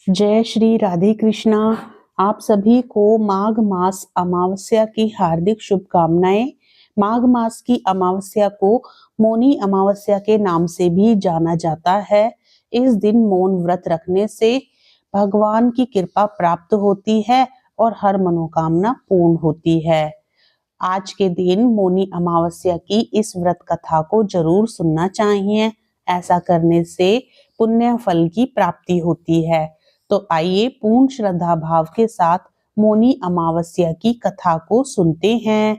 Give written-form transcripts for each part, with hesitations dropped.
जय श्री राधे कृष्णा। आप सभी को माघ मास अमावस्या की हार्दिक शुभकामनाएं। माघ मास की अमावस्या को मौनी अमावस्या के नाम से भी जाना जाता है। इस दिन मौन व्रत रखने से भगवान की कृपा प्राप्त होती है और हर मनोकामना पूर्ण होती है। आज के दिन मौनी अमावस्या की इस व्रत कथा को जरूर सुनना चाहिए। ऐसा करने से पुण्य फल की प्राप्ति होती है। तो आइए पूर्ण श्रद्धा भाव के साथ मौनी अमावस्या की कथा को सुनते हैं।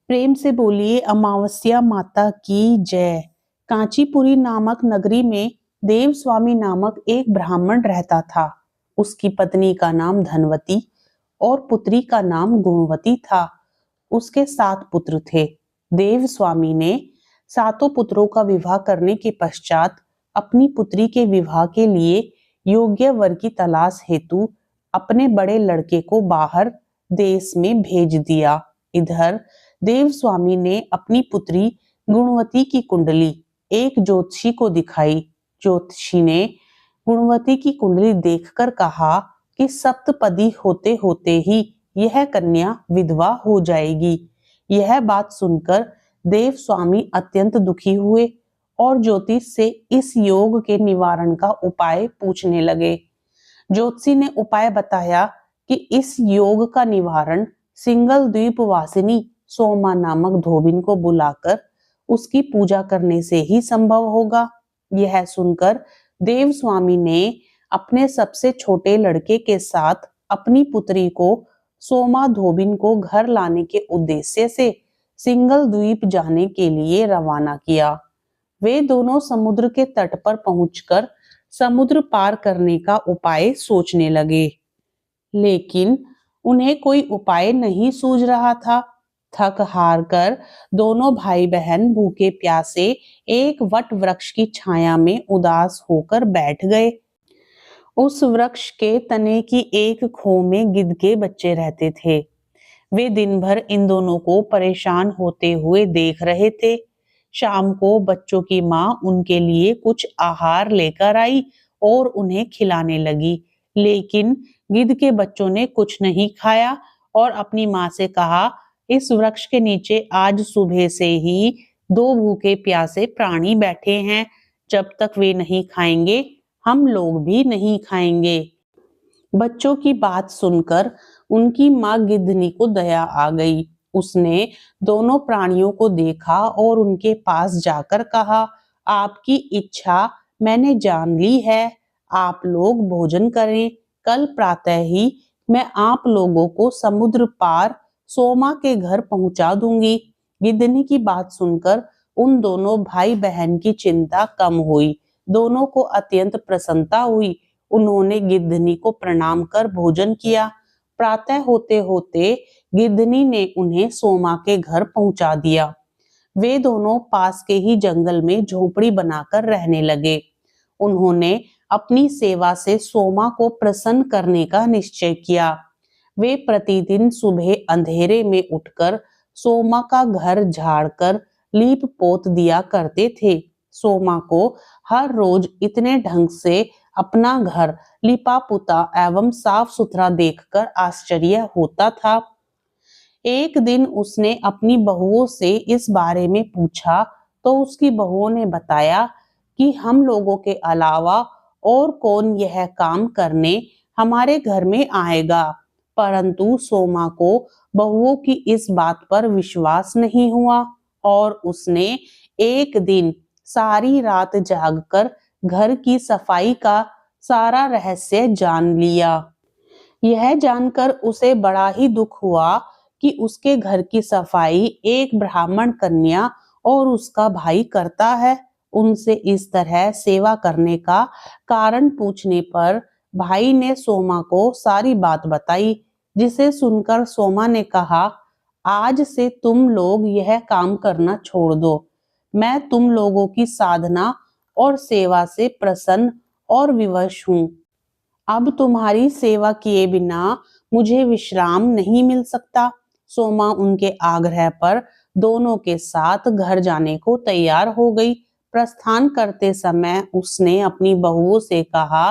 प्रेम से बोलिए अमावस्या माता की जय। कांचीपुरी नामक नगरी में देव स्वामी नामक एक ब्राह्मण रहता था। उसकी पत्नी का नाम धनवती और पुत्री का नाम गुणवती था। उसके 7 पुत्र थे। देव स्वामी ने 7 पुत्रों का विवाह करने के पश्चात अपनी पुत्री के विवाह के लिए योग्य वर की तलाश हेतु अपने बड़े लड़के को बाहर देश में भेज दिया। इधर देव स्वामी ने अपनी पुत्री गुणवती की कुंडली एक ज्योतिषी को दिखाई। ज्योतिषी ने गुणवती की कुंडली देखकर कहा कि सप्तपदी होते होते ही यह कन्या विधवा हो जाएगी। यह बात सुनकर देव स्वामी अत्यंत दुखी हुए और ज्योतिष से इस योग के निवारण का उपाय पूछने लगे। ज्योतिषी ने उपाय बताया कि इस योग का निवारण सिंगल द्वीप वासिनी सोमा नामक धोबिन को बुलाकर उसकी पूजा करने से ही संभव होगा। यह सुनकर देव स्वामी ने अपने सबसे छोटे लड़के के साथ अपनी पुत्री को सोमा धोबिन को घर लाने के उद्देश्य से सिंगल द्वीप जाने के लिए रवाना किया। वे दोनों समुद्र के तट पर पहुंचकर समुद्र पार करने का उपाय सोचने लगे, लेकिन उन्हें कोई उपाय नहीं सूझ रहा था। थक हार कर दोनों भाई बहन भूखे प्यासे एक वट वृक्ष की छाया में उदास होकर बैठ गए। उस वृक्ष के तने की एक खो में गिद्ध के बच्चे रहते थे। वे दिन भर इन दोनों को परेशान होते हुए देख रहे थे। शाम को बच्चों की माँ उनके लिए कुछ आहार लेकर आई और उन्हें खिलाने लगी, लेकिन गिद्ध के बच्चों ने कुछ नहीं खाया और अपनी माँ से कहा, इस वृक्ष के नीचे आज सुबह से ही 2 भूखे प्यासे प्राणी बैठे हैं। जब तक वे नहीं खाएंगे हम लोग भी नहीं खाएंगे। बच्चों की बात सुनकर उनकी माँ गिद्धनी को दया आ गई। उसने दोनों प्राणियों को देखा और उनके पास जाकर कहा, आपकी इच्छा मैंने जान ली है। आप लोग भोजन करें। कल प्रातः ही मैं आप लोगों को समुद्र पार सोमा के घर पहुंचा दूंगी। गिद्धनी की बात सुनकर उन दोनों भाई बहन की चिंता कम हुई। दोनों को अत्यंत प्रसन्नता हुई। उन्होंने गिद्धनी को प्रणाम कर भोजन किया। प्रातः होते होते गिद्धनी ने उन्हें सोमा के घर पहुंचा दिया। वे दोनों पास के ही जंगल में झोपड़ी बनाकर रहने लगे। उन्होंने अपनी सेवा से सोमा को प्रसन्न करने का निश्चय किया। वे प्रतिदिन सुबह अंधेरे में उठकर सोमा का घर झाड़कर लीप पोत दिया करते थे। सोमा को हर रोज इतने ढंग से अपना घर लिपा पुता एवं साफ सुथरा देखकर आश्चर्य होता था। एक दिन उसने अपनी बहुओं से इस बारे में पूछा तो उसकी बहुओं ने बताया कि हम लोगों के अलावा और कौन यह काम करने हमारे घर में आएगा। परंतु सोमा को बहुओं की इस बात पर विश्वास नहीं हुआ और उसने एक दिन सारी रात जागकर घर की सफाई का सारा रहस्य जान लिया। यह जानकर उसे बड़ा ही दुख हुआ कि उसके घर की सफाई एक ब्राह्मण कन्या और उसका भाई करता है। उनसे इस तरह सेवा करने का कारण पूछने पर भाई ने सोमा को सारी बात बताई, जिसे सुनकर सोमा ने कहा, आज से तुम लोग यह काम करना छोड़ दो। मैं तुम लोगों की साधना और सेवा से प्रसन्न और विवश हूँ। अब तुम्हारी सेवा किए बिना मुझे विश्राम नहीं मिल सकता। सोमा उनके आग्रह पर दोनों के साथ घर जाने को तैयार हो गई। प्रस्थान करते समय उसने अपनी बहुओं से कहा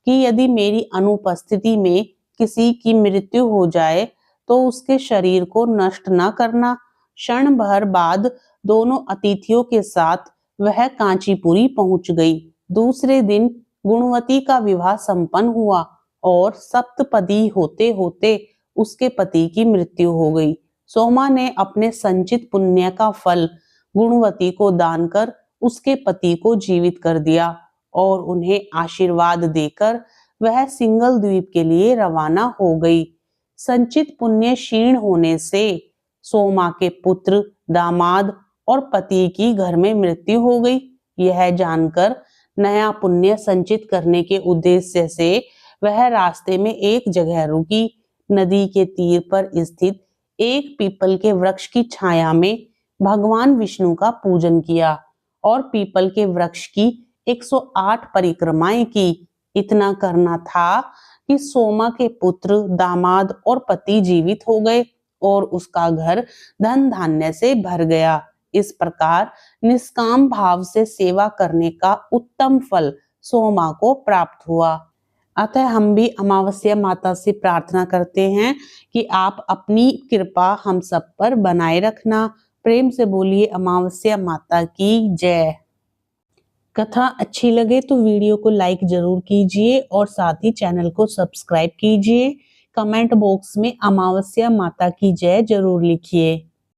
कि यदि मेरी अनुपस्थिति में किसी की मृत्यु हो जाए तो उसके शरीर को नष्ट न करना। क्षण भर बाद दोनों अतिथियों के साथ वह कांचीपुरी पहुंच गई। दूसरे दिन गुणवती का विवाह संपन्न हुआ और सप्तपदी होते होते उसके पति की मृत्यु हो गई। सोमा ने अपने संचित पुण्य का फल गुणवती को दान कर उसके पति को जीवित कर दिया और उन्हें आशीर्वाद देकर वह सिंगल द्वीप के लिए रवाना हो गई। संचित पुण्य क्षीण होने से सोमा के पुत्र, दामाद और पति की घर में मृत्यु हो गई। यह जानकर नया पुण्य संचित करने के उद्देश्य से वह रास्ते में एक जगह रुकी। नदी के तीर पर स्थित एक पीपल के वृक्ष की छाया में भगवान विष्णु का पूजन किया और पीपल के वृक्ष की 108 परिक्रमाएं की। इतना करना था कि सोमा के पुत्र, दामाद और पति जीवित हो गए और उसका घर धन धान्य से भर गया। इस प्रकार निष्काम भाव से सेवा करने का उत्तम फल सोमा को प्राप्त हुआ। अतः हम भी अमावस्या माता से प्रार्थना करते हैं कि आप अपनी कृपा हम सब पर बनाए रखना। प्रेम से बोलिए अमावस्या माता की जय। कथा अच्छी लगे तो वीडियो को लाइक जरूर कीजिए और साथ ही चैनल को सब्सक्राइब कीजिए। कमेंट बॉक्स में अमावस्या माता की जय जरूर लिखिए।